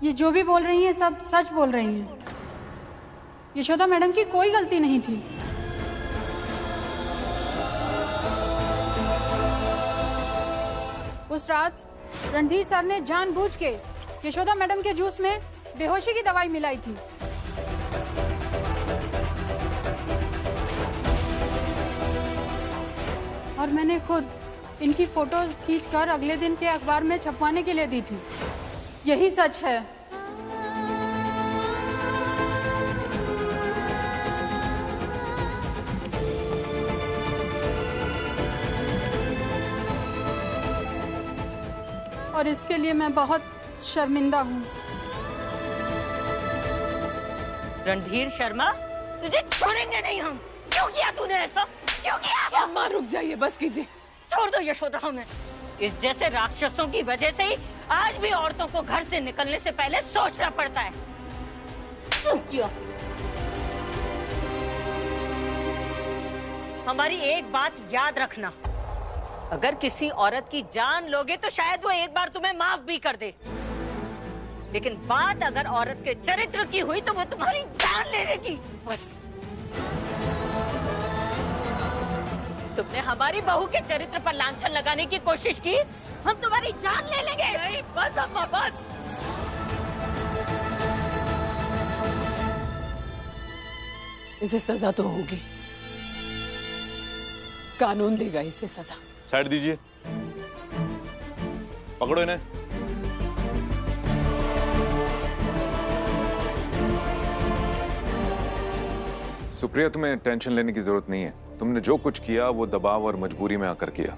ये जो भी बोल रही हैं सब सच बोल रही हैं। यशोदा मैडम की कोई गलती नहीं थी। उस रात रणधीर सर ने जानबूझ के यशोदा मैडम के जूस में बेहोशी की दवाई मिलाई थी। और मैंने खुद इनकी फोटोज खींचकर अगले दिन के अखबार में छपवाने के लिए दी थी। यही सच है। और इसके लिए मैं बहुत शर्मिंदा हूँ। रणधीर शर्मा, तुझे छोड़ेंगे नहीं हम। क्यों किया तूने ऐसा? क्यों किया? अम्मा रुक जाइए, बस कीजिए। छोड़ दो यशोदा हमें। इस जैसे राक्षसों की वजह से ही आज भी औरतों को घर से निकलने से पहले सोचना पड़ता है। क्यों? हमारी एक बात याद रखना, अगर किसी औरत की जान लोगे तो शायद वो एक बार तुम्हें माफ भी कर दे, लेकिन बात अगर औरत के चरित्र की हुई तो वो तुम्हारी जान ले लेगी। बस तुमने हमारी बहू के चरित्र पर लांछन लगाने की कोशिश की, हम तुम्हारी जान ले लेंगे। नहीं, बस अम्मा बस। इसे सजा तो होगी, कानून देगा इसे सजा। साइड दीजिए, पकड़ो इन्हें। सुप्रिया, तुम्हें टेंशन लेने की जरूरत नहीं है। तुमने जो कुछ किया वो दबाव और मजबूरी में आकर किया।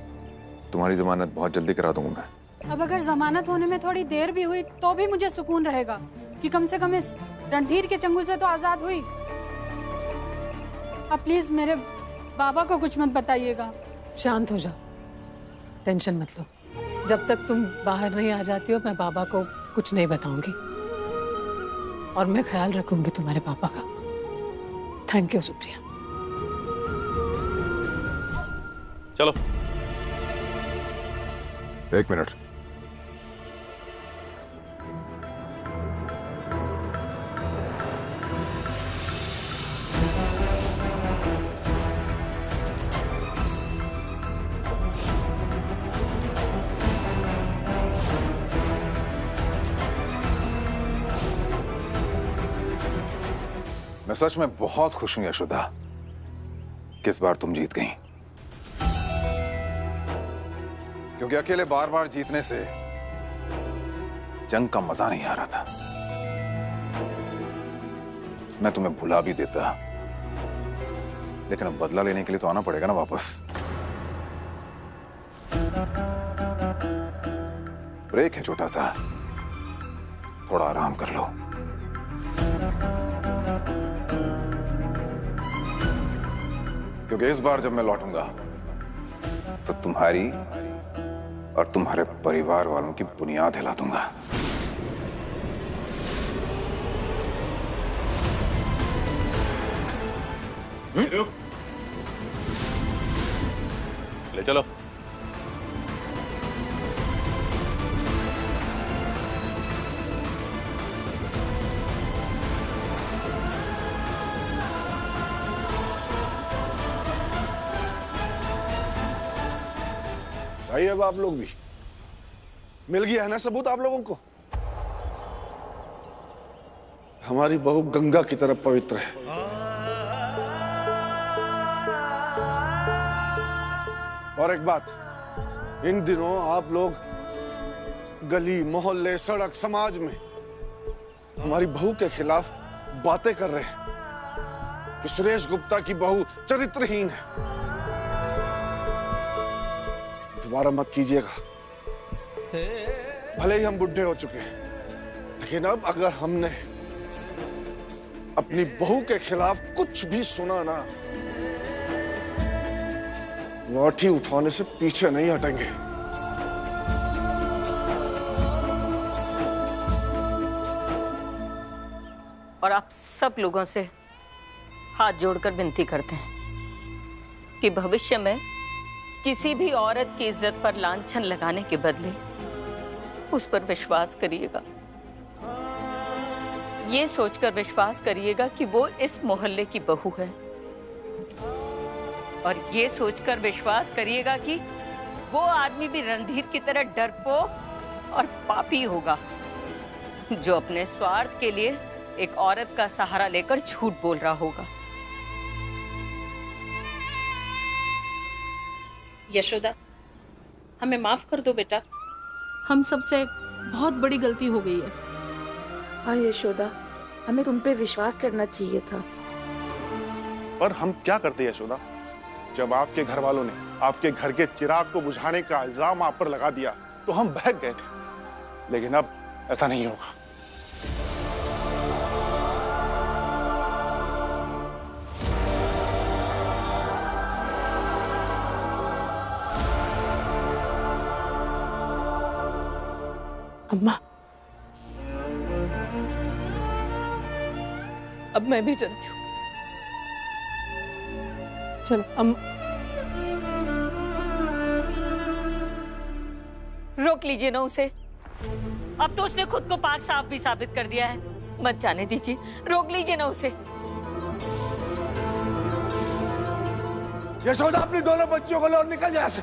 तुम्हारी जमानत बहुत जल्दी करा दूंगा मैं। अब अगर जमानत होने में थोड़ी देर भी हुई तो भी मुझे सुकून रहेगा कि कम से कम इस रणधीर के चंगुल से तो आजाद हुई। अब प्लीज मेरे बाबा को कुछ मत बताइएगा। शांत हो जाओ, टेंशन मत लो। जब तक तुम बाहर नहीं आ जाती हो मैं बाबा को कुछ नहीं बताऊंगी, और मैं ख्याल रखूंगी तुम्हारे पापा का। Thank you Supriya. चलो। एक मिनट। मैं सच में बहुत खुश हूं यशोदा कि इस बार तुम जीत गई, क्योंकि अकेले बार बार जीतने से जंग का मजा नहीं आ रहा था। मैं तुम्हें भुला भी देता, लेकिन अब बदला लेने के लिए तो आना पड़ेगा ना वापस। ब्रेक है छोटा सा, थोड़ा आराम कर लो। क्योंकि इस बार जब मैं लौटूंगा तो तुम्हारी और तुम्हारे परिवार वालों की बुनियाद हिला दूंगा। ले चलो। भाई अब आप लोग भी मिल गया है ना सबूत आप लोगों को? हमारी बहू गंगा की तरह पवित्र है। और एक बात, इन दिनों आप लोग गली मोहल्ले सड़क समाज में हमारी बहू के खिलाफ बातें कर रहे हैं कि सुरेश गुप्ता की बहू चरित्रहीन है। दोबारा मत कीजिएगा। भले ही हम बुढ़े हो चुके हैं, लेकिन अब अगर हमने अपनी बहू के खिलाफ कुछ भी सुना ना, लाठी उठाने से पीछे नहीं हटेंगे। और आप सब लोगों से हाथ जोड़कर विनती करते हैं कि भविष्य में किसी भी औरत की इज्जत पर लांछन लगाने के बदले उस पर विश्वास करिएगा। ये सोचकर विश्वास करिएगा कि वो इस मोहल्ले की बहू है, और ये सोचकर विश्वास करिएगा कि वो आदमी भी रणधीर की तरह डरपोक और पापी होगा, जो अपने स्वार्थ के लिए एक औरत का सहारा लेकर झूठ बोल रहा होगा। यशोदा, हमें माफ कर दो बेटा, हम सबसे बहुत बड़ी गलती हो गई है। हाँ यशोदा, हमें तुम पे विश्वास करना चाहिए था। पर हम क्या करते यशोदा, जब आपके घर वालों ने आपके घर के चिराग को बुझाने का इल्जाम आप पर लगा दिया तो हम बहक गए थे, लेकिन अब ऐसा नहीं होगा। अम्मा, अब मैं भी चलती हूँ। चलो रोक लीजिए ना उसे, अब तो उसने खुद को पाक साफ भी साबित कर दिया है। मत जाने दीजिए, रोक लीजिए ना उसे। यशोदा, अपनी दोनों बच्चियों को लो और निकल यहाँ से।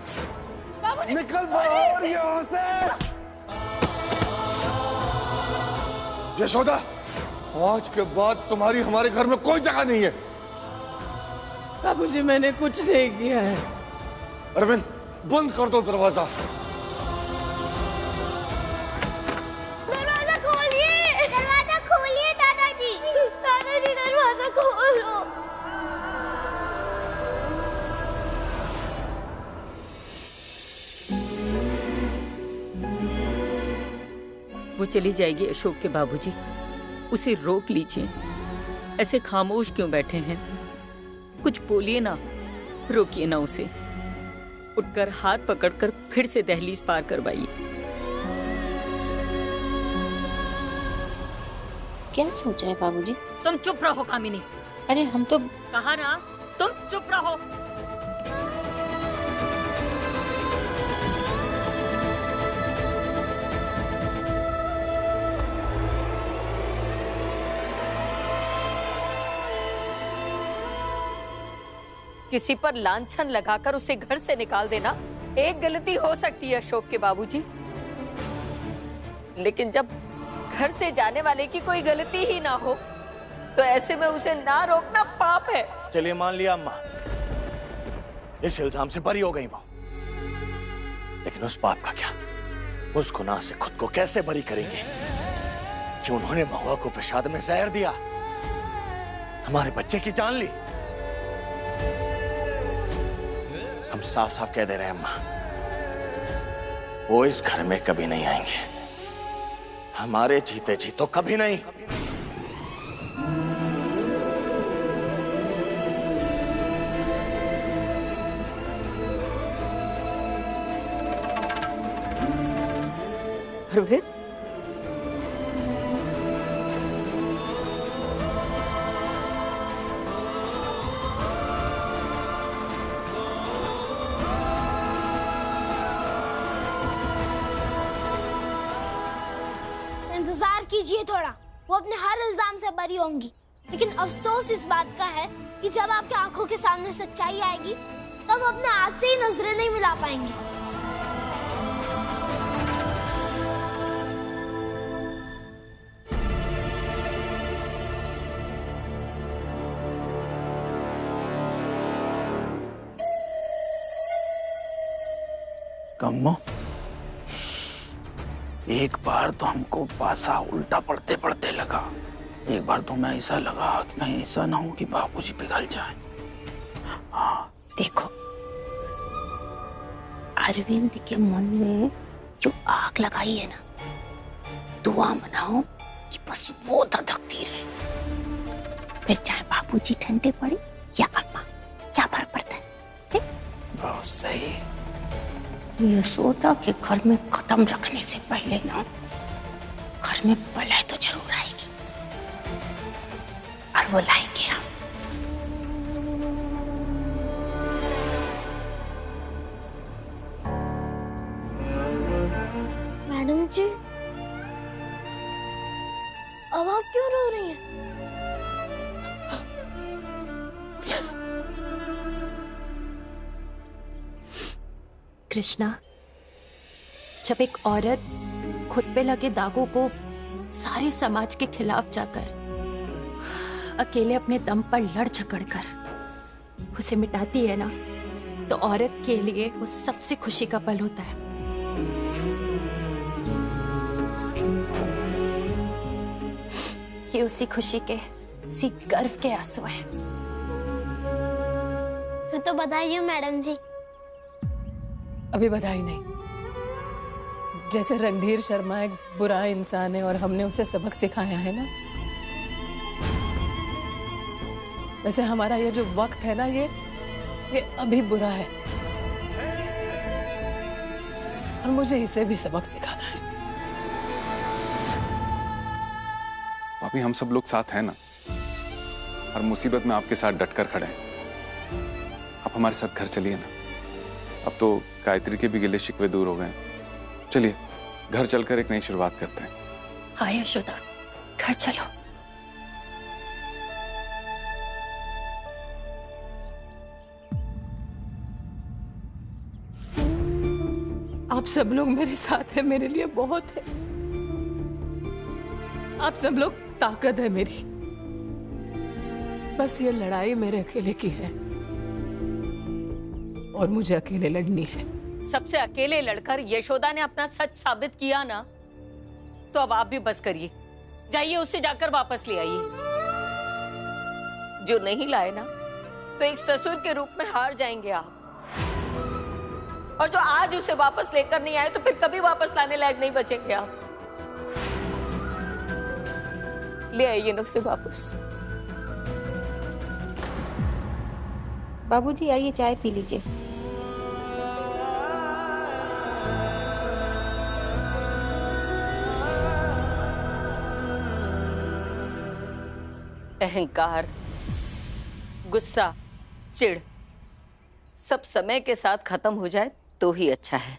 निकल बाहर यहाँ से। यशोदा, आज के बाद तुम्हारी हमारे घर में कोई जगह नहीं है। बाबूजी, मैंने कुछ नहीं किया है। अरविंद, बंद कर दो दरवाजा। दरवाजा खोलिए, दरवाजा खोलिए दादाजी, दादाजी दरवाजा खोलो। वो चली जाएगी अशोक के बाबूजी, उसे रोक लीजिए। ऐसे खामोश क्यों बैठे हैं? कुछ बोलिए ना, रोकिए ना उसे। उठकर हाथ पकड़कर फिर से दहलीज पार करवाइए। क्या सोचा है बाबूजी? तुम चुप रहो कामिनी। अरे हम तो कहा ना, तुम चुप रहो। किसी पर लांछन लगाकर उसे घर से निकाल देना एक गलती हो सकती है अशोक के बाबूजी, लेकिन जब घर से जाने वाले की कोई गलती ही ना हो तो ऐसे में उसे ना रोकना पाप है। चलिए मान लिया अम्मा, इस इल्जाम से बरी हो गई वो, लेकिन उस पाप का क्या? उस गुनाह से खुद को कैसे बरी करेंगे कि उन्होंने महुआ को प्रसाद में जहर दिया, हमारे बच्चे की जान ली। हम साफ साफ कह दे रहे हैं अम्मा, वो इस घर में कभी नहीं आएंगे, हमारे जीते जी तो कभी नहीं। रोहित, इंतजार कीजिए थोड़ा, वो अपने हर इल्जाम से बरी होंगी, लेकिन अफसोस इस बात का है कि जब आपकी आंखों के सामने सच्चाई आएगी तब अपने हाथ से ही नजरें नहीं मिला पाएंगे। कम्मो, एक बार तो हमको पासा उल्टा पड़ते पड़ते लगा, एक बार तो मैं ऐसा लगा कि कहीं ऐसा ना हो कि बाबूजी पिघल जाए। हाँ देखो, अरविंद के मन में जो आग लगाई है ना, दुआ मनाओ कि बस वो धधकती रहे, फिर चाहे बाबूजी ठंडे पड़े या अम्मा, क्या फर्क पड़ता है? बहुत सही। यशोदा के घर में कदम रखने से पहले ना घर में बलाई तो जरूर आएगी, और वो लाएंगे हम। मैडम जी, अब आप क्यों रो रही हैं? कृष्णा, जब एक औरत खुद पे लगे दागों को सारे समाज के खिलाफ जाकर अकेले अपने दम पर लड़ झगड़ कर उसे मिटाती है ना, तो औरत के लिए वो सबसे खुशी का पल होता है। ये उसी खुशी के, उसी गर्व के आंसू हैं। फिर तो बधाई हो मैडम जी। अभी बधाई नहीं। जैसे रणधीर शर्मा एक बुरा इंसान है और हमने उसे सबक सिखाया है ना, वैसे हमारा ये जो वक्त है ना, ये अभी बुरा है और मुझे इसे भी सबक सिखाना है। भाभी, हम सब लोग साथ हैं ना। हर मुसीबत में आपके साथ डटकर खड़े हैं। आप हमारे साथ घर चलिए ना। अब तो गायत्री के भी गिले शिकवे दूर हो गए हैं। चलिए घर चलकर एक नई शुरुआत करते हैं। हाँ यशोदा, घर चलो। आप सब लोग मेरे साथ हैं, मेरे लिए बहुत है। आप सब लोग ताकत है मेरी। बस ये लड़ाई मेरे अकेले की है और मुझे अकेले लड़नी है। सबसे अकेले लड़कर यशोदा ने अपना सच साबित किया ना, तो अब आप भी बस करिए। जाइए उससे जाकर वापस ले आइए। जो नहीं लाए ना, तो एक ससुर के रूप में हार जाएंगे आप। और जो आज उसे वापस लेकर नहीं आए, तो फिर कभी वापस लाने लायक नहीं बचेंगे आप। ले आइए ना उसे वापस। बाबूजी आइए, चाय पी लीजिए। अहंकार, गुस्सा, चिढ़ सब समय के साथ खत्म हो जाए तो ही अच्छा है,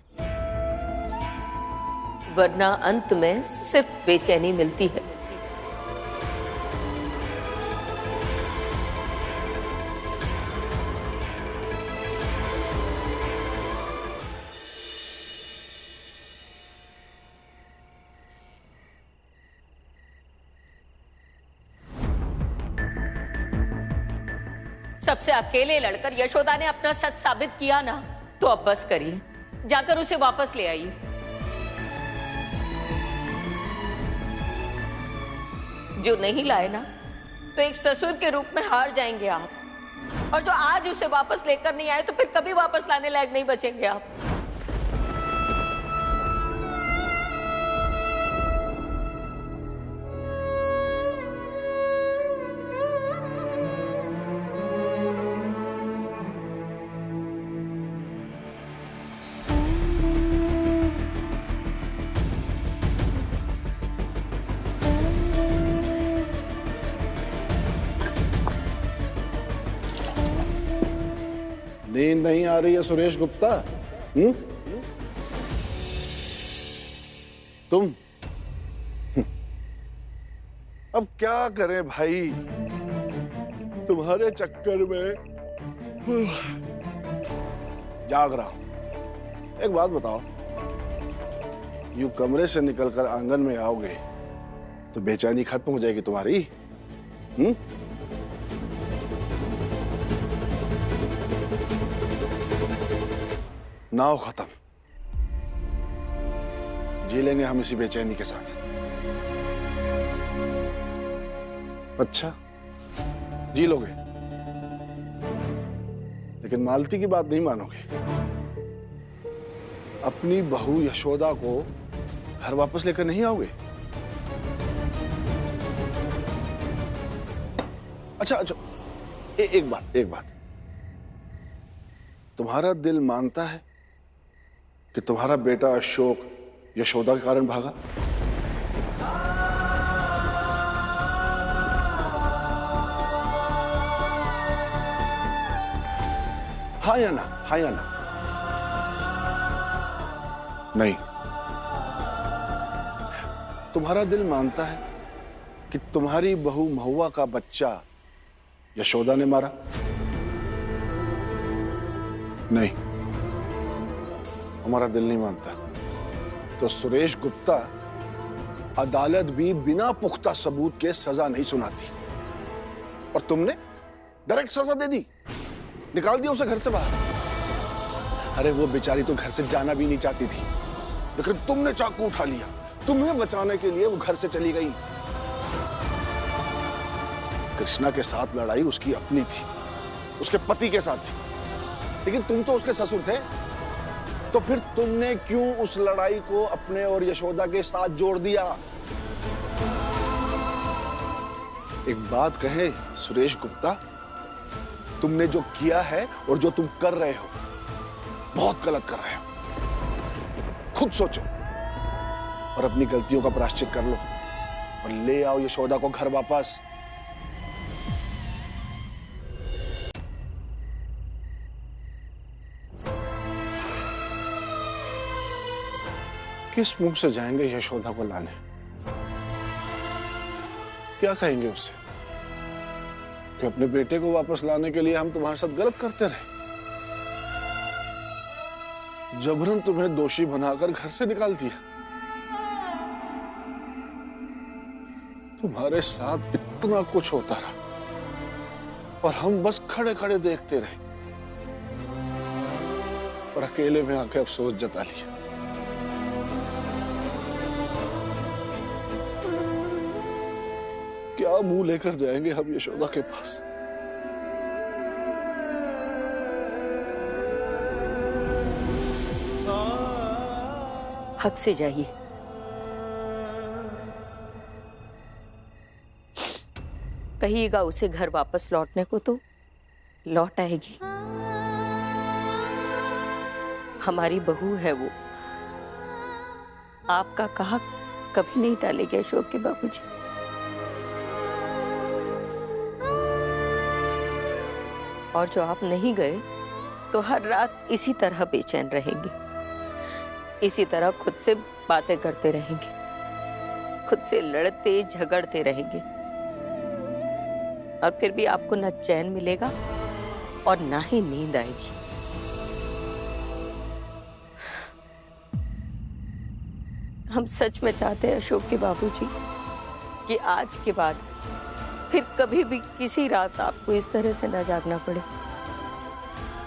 वरना अंत में सिर्फ बेचैनी मिलती है। सबसे अकेले लड़कर यशोदा ने अपना सच साबित किया ना, तो अब बस करिए। जाकर उसे वापस ले आइए। जो नहीं लाए ना, तो एक ससुर के रूप में हार जाएंगे आप। और जो आज उसे वापस लेकर नहीं आए, तो फिर कभी वापस लाने लायक नहीं बचेंगे आप। नींद नहीं आ रही है सुरेश गुप्ता? तुम अब क्या करें भाई, तुम्हारे चक्कर में जाग रहा हूं। एक बात बताओ, यूं कमरे से निकलकर आंगन में आओगे तो बेचैनी खत्म हो जाएगी तुम्हारी? ना हो खत्म, जी लेंगे हम इसी बेचैनी के साथ। अच्छा, जी लोगे, लेकिन मालती की बात नहीं मानोगे। अपनी बहू यशोदा को घर वापस लेकर नहीं आओगे? अच्छा, एक बात, तुम्हारा दिल मानता है कि तुम्हारा बेटा अशोक यशोदा के कारण भागा? हाँ या ना? हाँ या ना? नहीं। तुम्हारा दिल मानता है कि तुम्हारी बहू महुआ का बच्चा यशोदा ने मारा? नहीं, हमारा दिल नहीं मानता। तो सुरेश गुप्ता अदालत भी बिना पुख्ता सबूत के सजा नहीं सुनाती, और तुमने डायरेक्ट सजा दे दी, निकाल दिया उसे घर से बाहर। अरे वो बेचारी तो घर से जाना भी नहीं चाहती थी, लेकिन तुमने चाकू उठा लिया। तुम्हें बचाने के लिए वो घर से चली गई। कृष्णा के साथ लड़ाई उसकी अपनी थी, उसके पति के साथ थी, लेकिन तुम तो उसके ससुर थे। तो फिर तुमने क्यों उस लड़ाई को अपने और यशोदा के साथ जोड़ दिया? एक बात कहे सुरेश गुप्ता, तुमने जो किया है और जो तुम कर रहे हो बहुत गलत कर रहे हो। खुद सोचो और अपनी गलतियों का प्रायश्चित कर लो और ले आओ यशोदा को घर वापस। किस मुंह से जाएंगे यशोदा को लाने? क्या कहेंगे उससे कि अपने बेटे को वापस लाने के लिए हम तुम्हारे साथ गलत करते रहे, जबरन तुम्हें दोषी बनाकर घर से निकाल दिया। तुम्हारे साथ इतना कुछ होता रहा और हम बस खड़े खड़े देखते रहे और अकेले में आके अफसोस जता लिया। क्या मुंह लेकर जाएंगे हम यशोदा के पास? हक से जाइए। कहिएगा उसे घर वापस लौटने को तो लौट आएगी। हमारी बहू है वो। आपका कहा कभी नहीं टालेंगे अशोक के बाबूजी। और जो आप नहीं गए तो हर रात इसी तरह बेचैन रहेंगे, इसी तरह खुद से बातें करते रहेंगे, खुद से लड़ते झगड़ते रहेंगे, और फिर भी आपको न चैन मिलेगा और ना ही नींद आएगी। हम सच में चाहते हैं अशोक के बाबूजी कि आज के बाद फिर कभी भी किसी रात आपको इस तरह से ना जागना पड़े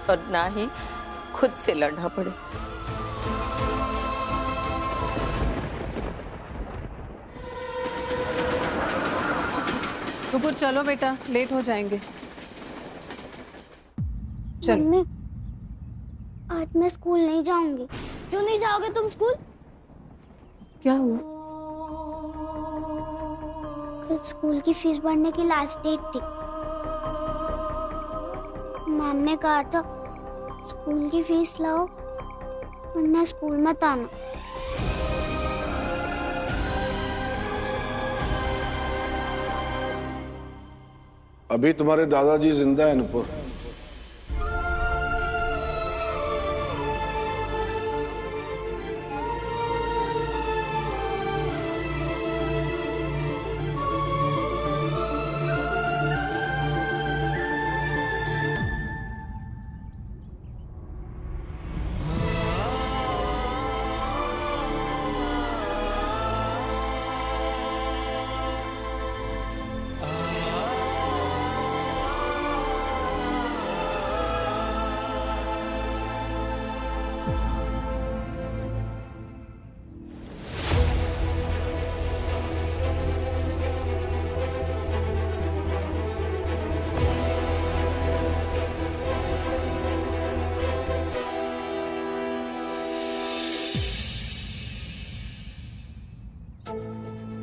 और ना ही खुद से लड़ना पड़े। नुपुर चलो बेटा, लेट हो जाएंगे। चलो। मम्मी, आज मैं स्कूल नहीं जाऊंगी। क्यों नहीं जाओगे तुम स्कूल? क्या हुआ? कल स्कूल की फीस भरने की लास्ट डेट थी। मैम ने कहा था स्कूल की फीस लाओ वरना स्कूल मत आना। अभी तुम्हारे दादाजी जिंदा है नुपुर।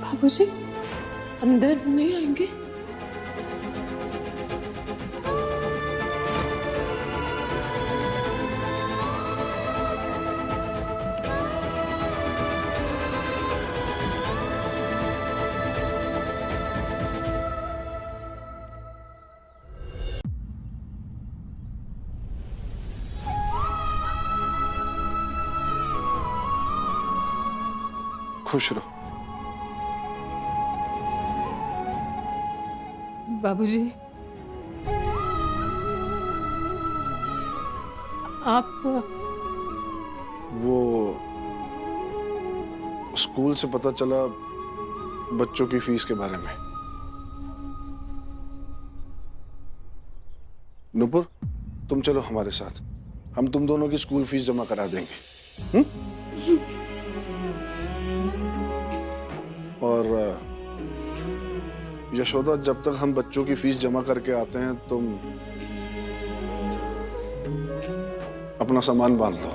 बाबूजी अंदर नहीं आएंगे? खुश रहो। बाबूजी, आप वो स्कूल से पता चला बच्चों की फीस के बारे में। नुपुर, तुम चलो हमारे साथ, हम तुम दोनों की स्कूल फीस जमा करा देंगे। और यशोदा, जब तक हम बच्चों की फीस जमा करके आते हैं तुम अपना सामान बांध लो।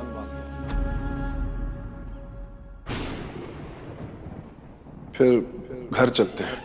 फिर घर चलते हैं।